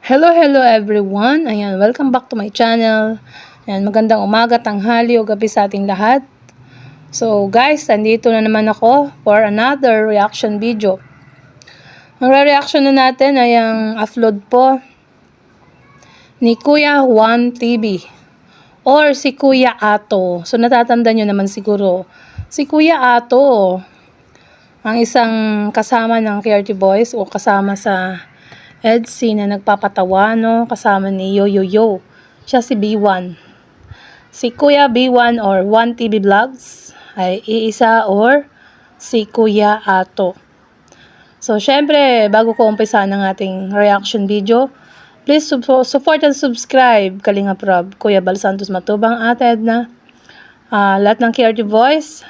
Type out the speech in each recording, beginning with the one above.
Hello everyone. Ayan, welcome back to my channel. Ayan, magandang umaga, tanghali o gabi sa ating lahat. So guys, nandito na naman ako for another reaction video. Ang re-reaction na natin ay ang upload po ni Kuya Juan TV or si Kuya Ato. So natatanda nyo naman siguro si Kuya Ato, ang isang kasama ng KRT Boys o kasama sa EDC na nagpapatawa, no? Kasama ni Yo. Siya si B1. Si Kuya B1 or 1TV Vlogs ay iisa or si Kuya Ato. So, syempre, bago ko umpisa ng ating reaction video, please support and subscribe Kalingap Rob, Kuya Bal Santos Matubang, Ate Edna, lahat ng KRT Voice,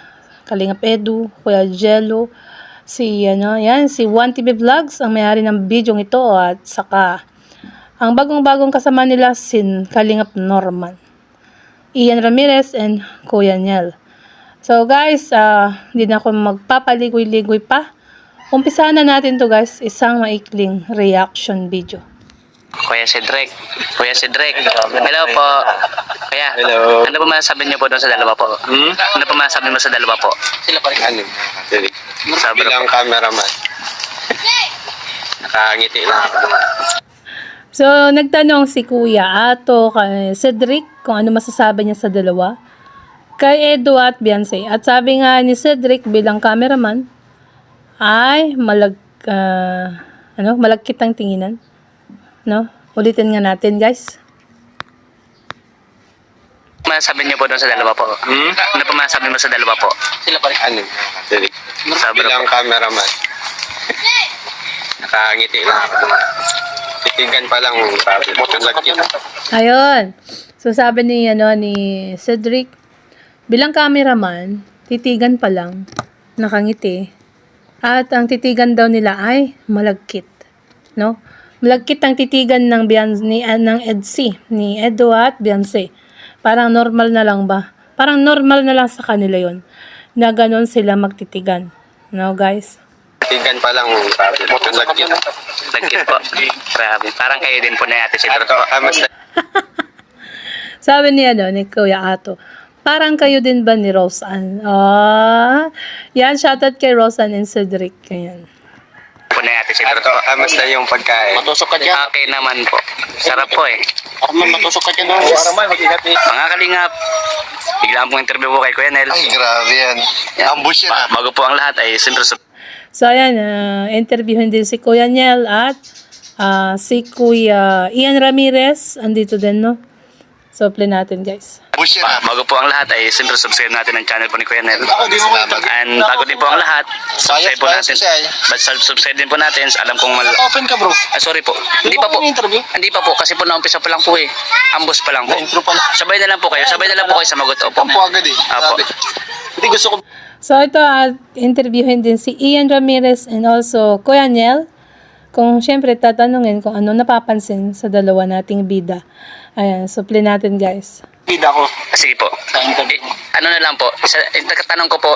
Kalingap Edu, Kuya Jello, si 1TV Vlogs ang may-ari ng video ito, at saka ang bagong kasama nila sin Kalingap Norman, Ian Ramirez and Kuya Niel. So guys, hindi na ako magpapaligoy-ligoy pa. Umpisahan na natin to guys, isang maikling reaction video. Kuya Cedric. Hello po. Kuya, Hello. ano po masasabi niyo po doon sa dalawa po? Ano po masasabi mo sa dalawa po? Sila pa rin. Ano? Sorry. Sabi Bilang po. cameraman. Nakangiti lang ako. So, nagtanong si Kuya Ato kay Cedric kung ano masasabi niya sa dalawa, kay Edo at Beyonce. At sabi nga ni Cedric bilang cameraman ay malagkit ang tinginan. No? Ulitin nga natin, guys. Masasabi niyo po doon sa dalawa po? Ano po masasabi mo sa dalawa po? Sila pa rin. Ano? Sorry. Sabi Bilang po. cameraman. Nakangiti lang ako. Titigan pa lang. Lagkit. Ayun. So, sabi ni Cedric, bilang cameraman, titigan pa lang, nakangiti. At ang titigan daw nila ay malagkit. No? Malagkit ang titigan ng ng EDC, ni Edo at Beyonce. Parang normal na lang ba? Parang normal na lang sa kanila yon na ganon sila magtitigan. No, guys? Titigan pa lang. Lagkit. Nagkit po. Grabe. Parang kayo din po na Ate Cedric Ato, po. kamusta? Sabi ni Kuya Ato, parang kayo din ba ni Roseanne? Yan, shoutout kay Roseanne and Cedric. Ayan. Po na Ate Cedric Ato, po. kamusta yung pagkain? Matusok ka dyan. Okay naman po. Sarap po eh. Arman, matusok ka dyan. Mga kalingap, biglaan pong interview po kay Kuya Nel. Ay, grabe yan. Ambush yan ah. Bago po ang lahat ay siyempre So, ayan, interviewin din si Kuya Niel at si Kuya Ian Ramirez. Andito din, no? So, play natin, guys. Ambush yan ah. bago po ang lahat ay siyempre subscribe natin ang channel po ni Kuya Nel. Salamat. And bago din po ang lahat, subscribe po Bias natin. siya eh. But subscribe din po natin. Alam kong Open ka bro. sorry po. Hindi pa po. Interview? Hindi pa po kasi po naumpisa pa lang po eh. Ambos pa lang po. Intro pa lang. Sabay na lang po kayo. Sabay na lang po kayo sa magot. Opo. Tampo agad eh. Apo. Grabe. Hindi gusto ko. So, ito, interviewin din si Ian Ramirez and also Kuya Niel. Kung syempre, tatanungin kung ano napapansin sa dalawa nating bida. Ayan, so play natin, guys. Bida ko. Sige po. Ano na lang po. Tanong ko po.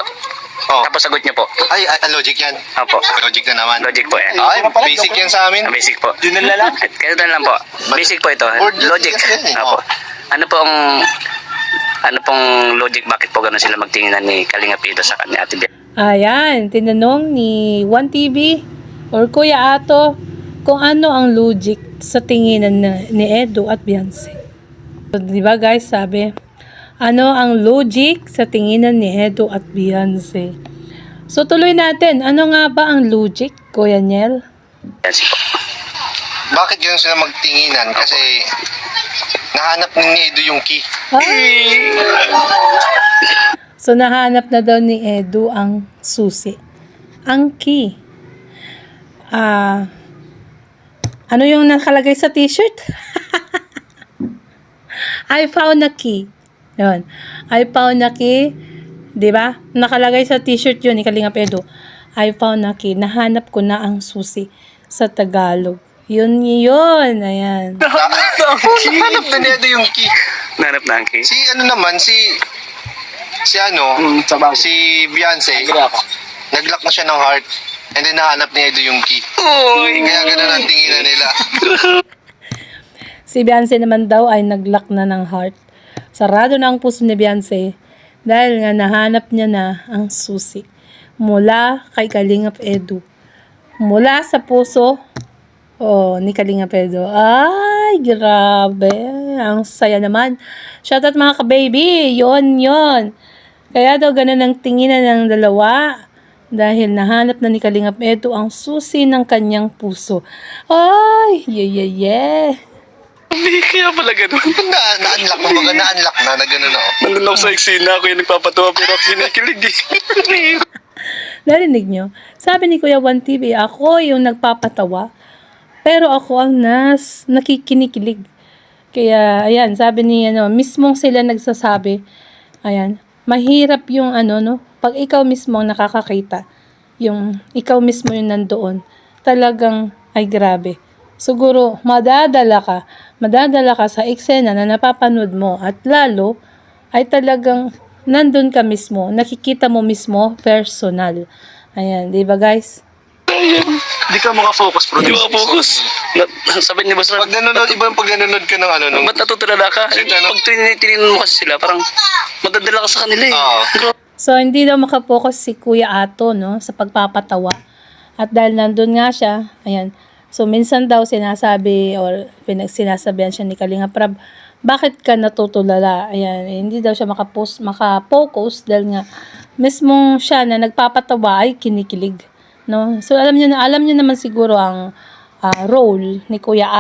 Oh. Tapos sagot niyo po. Ay, logic yan. Opo. Logic na naman. Logic po yan. Ay, basic yan sa amin. Basic po. Yun na lang. Kaya na lang po. Basic po ito. Word Logic. yan eh. Opo. Ano pong logic? Bakit po gano'n sila magtinginan ni Kalingap Edo sa kanya Ate Bea? Ayan, tinanong ni 1TV or Kuya Ato kung ano ang logic sa tinginan ni Edo at Beyonce. So, di ba guys, sabi, ano ang logic sa tinginan ni Edo at Beyonce? So, tuloy natin. Ano nga ba ang logic, Kuya Niel? Yan si po. Bakit yun sila magtinginan? Kasi nahanap ni Edo yung key. So, nahanap na daw ni Edo ang susi. Ang key. Ano yung nakalagay sa t-shirt? I found a key. Yun. I found a key. Diba? Nakalagay sa t-shirt yun ni Kalingap Edo. I found a key. Nahanap ko na ang susi sa Tagalog. Yun. Ayan. Nahanap na ni Edo yung key. Nanap na ang key. Si Beyonce, nag-lock na siya ng heart. And then nahanap ni Edo yung key. Kaya ganun ang tinginan nila. Si Beyonce naman daw ay nag-lock na ng heart. Sarado na ang puso ni Beyonce dahil nga nahanap niya na ang susi mula kay Kalingap Edu. Mula sa puso ni Kalingap Edu. Ay, grabe. Ang saya naman. Shoutout mga ka-baby. Yon. Kaya daw ganun ang tinginan ng dalawa dahil nahanap na ni Kalingap Edu ang susi ng kanyang puso. Ay, yeah. Hindi kaya pala ganun. Na-unlock mo baga, na-unlock na gano'n ako. Nandun ako sa eksena, ako yung nagpapatawa pero ako kinikilig eh. Narinig nyo? Sabi ni Kuya Juan TV, ako yung nagpapatawa, pero ako ang nakikinikilig. Kaya, ayan, sabi ni, mismong sila nagsasabi, ayan, mahirap yung pag ikaw mismo ang nakakakita, yung ikaw mismo yung nandoon, talagang, ay grabe. Siguro, madadala ka sa eksena na napapanood mo at lalo ay talagang nandun ka mismo, nakikita mo mismo personal. Ayan, di ba guys? Hindi ka makafocus, bro. Hindi makafocus. Sabi ni Boss Ron, Pag nanonood, iba yung pag nanonood ka ng nung... ba't natutulala ka? Pag tininin mo kasi sila, parang madadala ka sa kanila eh. Oo. So, hindi daw makapokus si Kuya Ato, sa pagpapatawa. At dahil nandun nga siya, ayan, so minsan daw sinasabi or sinasabihan siya ni Kalingap Rab, bakit ka natutulala? Ayan, hindi daw siya makapokus dahil nga mismong siya na nagpapatawa ay kinikilig, no? So alam niyo naman siguro ang role ni Kuya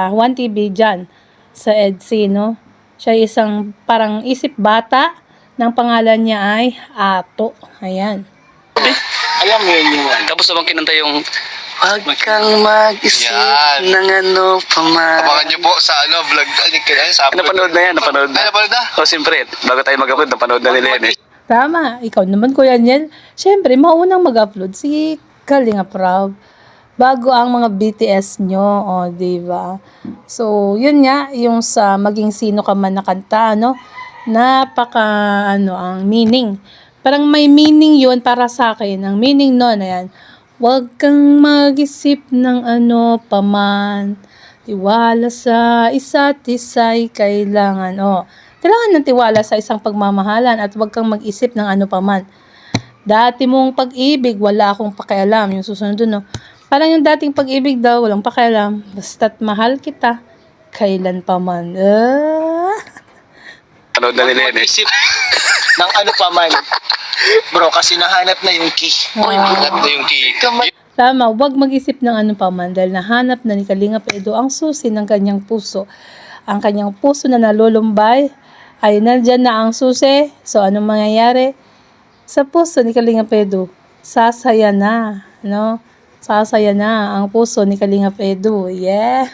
Juan TV dyan sa EDC, no? Siya isang parang isip bata, ng pangalan niya ay Ato. Ayan. Alam mo yun yung... Tapos naman kinanta yung... Huwag kang mag-isip Yan. ng pa man. Abangan niyo po sa vlog. Sa upload. Napanood na yan, napanood na. Ay, napanood na? O, siyempre, bago tayo mag-upload, napanood na nila yan eh. Tama. Ikaw naman, Kuya Niel. Siyempre, maunang mag-upload si Kalingap Rab bago ang mga BTS nyo. O, diba? So, yun nga, yung sa maging sino ka man na kanta, ang meaning. Parang may meaning yun para sa akin. Ang meaning nun, ayan, huwag kang mag-isip ng paman. Tiwala sa isa't isa'y kailangan. Kailangan ng tiwala sa isang pagmamahalan at huwag kang mag-isip ng paman. Dati mong pag-ibig, wala akong pakialam. Yung susunod dun, parang yung dating pag-ibig daw, walang pakialam. Basta't mahal kita, kailan pa man. Napanood na nila yan eh. Isip ng pa man. Bro, kasi nahanap na yung key. Hanap na yung key. Tama, huwag mag-isip ng pa man dahil nahanap na ni Kalingap Edu ang susi ng kanyang puso. Ang kanyang puso na nalulumbay ay nandyan na ang susi. So, anong mangyayari? Sa puso ni Kalingap Edu, sasaya na, Sasaya na ang puso ni Kalingap Edu. Yeah!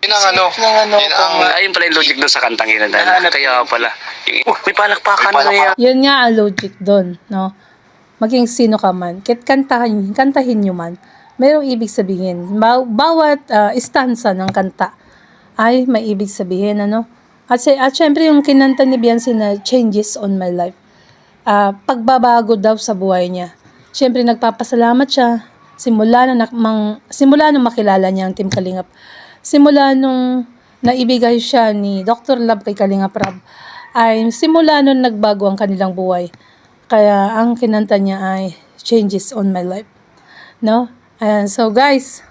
Yun ang yun ang... Ayun pala yung logic doon sa kantang yun. Kaya pala. May palakpakan na yan. Yun nga ang logic doon, Maging sino ka man, kahit kantahin nyo man, mayroong ibig sabihin. Bawat stanza ng kanta ay may ibig sabihin, At syempre yung kinanta ni Beyonce na Changes on My Life. Pagbabago daw sa buhay niya. Syempre nagpapasalamat siya simula nung makilala niya ang Team Kalingap. Simula nung naibigay siya ni Dr. Love kay Kalingap Rab, ay simula nung nagbago ang kanilang buhay. Kaya ang kinanta niya ay Changes on My Life. Ayan, so guys,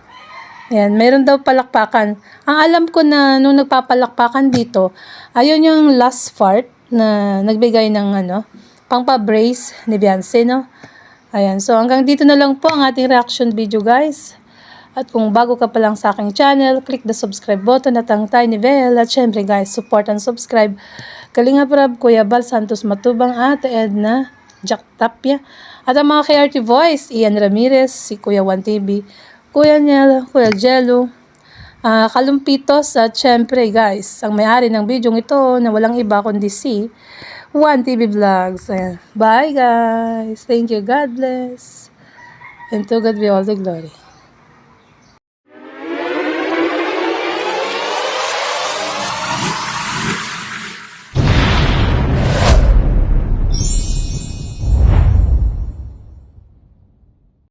ayan, meron daw palakpakan. Ang alam ko na nung nagpapalakpakan dito, ayun yung last part na nagbigay ng pangpa-brace ni Beyonce, Ayan, so hanggang dito na lang po ang ating reaction video, guys. At kung bago ka pa lang sa aking channel, click the subscribe button at ang tiny bell. At syempre guys, support and subscribe. Kalingap Rab, Kuya Bal Santos Matubang, Ate Edna, Jack Tapia. At ang mga KRT Voice, Ian Ramirez, si Kuya Juan TV, Kuya Niel, Kuya Jello, Kalumpitos. At syempre guys, ang may-ari ng video ito na walang iba kundi si Juan TV Vlogs. Ayan. Bye guys. Thank you. God bless. And to God be all the glory.